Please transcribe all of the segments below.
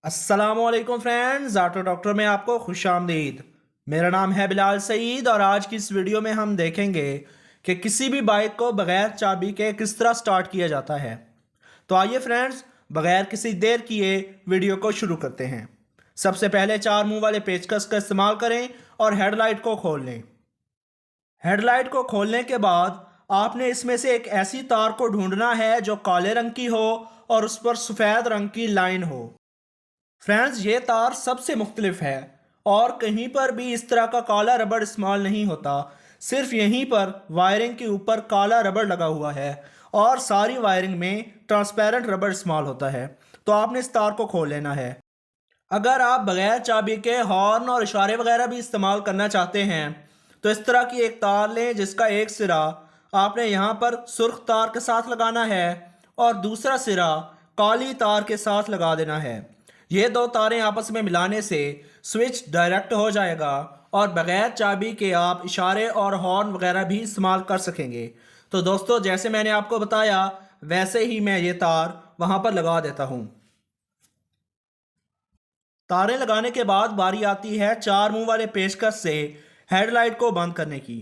अस्सलामुअलैकुम friends, auto doctor में आपको खुश आमदीद। मेरा नाम है बिलाल सईद और आज की इस वीडियो में हम देखेंगे कि किसी भी बाइक को बगैर चाबी के किस तरह स्टार्ट किया जाता है। तो आइए फ्रेंड्स, बगैर किसी देर किए वीडियो को शुरू करते हैं। सबसे पहले 4 मुंह वाले पेचकस का इस्तेमाल करें और हेडलाइट को खोल लें। हेडलाइट को खोलने के बाद आपने इसमें से एक ऐसी तार को ढूंढना है जो काले रंग की हो और उस पर सफ़ेद रंग की लाइन हो। फ्रेंड्स, ये तार सबसे मुख्तलिफ है और कहीं पर भी इस तरह का काला रबड़ इस्तेमाल नहीं होता। सिर्फ यहीं पर वायरिंग के ऊपर काला रबड़ लगा हुआ है और सारी वायरिंग में ट्रांसपेरेंट रबड़ इस्तेमाल होता है। तो आपने इस तार को खोल लेना है। अगर आप बगैर चाबी के हॉर्न और इशारे वगैरह भी इस्तेमाल करना चाहते हैं तो इस तरह की एक तार लें जिसका एक सिरा आपने यहाँ पर सुर्ख तार के साथ लगाना है और दूसरा सिरा काली तार के साथ लगा देना है। ये दो तारें आपस में मिलाने से स्विच डायरेक्ट हो जाएगा और बगैर चाबी के आप इशारे और हॉर्न वगैरह भी इस्तेमाल कर सकेंगे। तो दोस्तों, जैसे मैंने आपको बताया वैसे ही मैं ये तार वहाँ पर लगा देता हूँ। तारें लगाने के बाद बारी आती है 4 मुंह वाले पेचकस से हेडलाइट को बंद करने की।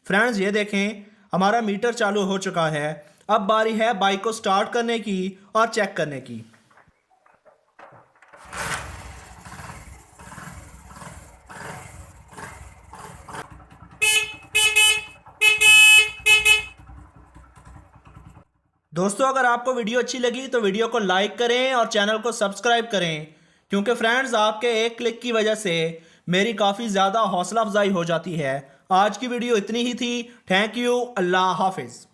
फ्रेंड्स, ये देखें, हमारा मीटर चालू हो चुका है। अब बारी है बाइक को स्टार्ट करने की और चेक करने की। दोस्तों, अगर आपको वीडियो अच्छी लगी तो वीडियो को लाइक करें और चैनल को सब्सक्राइब करें, क्योंकि फ्रेंड्स आपके एक क्लिक की वजह से मेरी काफ़ी ज़्यादा हौसला अफजाई हो जाती है। आज की वीडियो इतनी ही थी। Thank you. अल्लाह हाफिज़।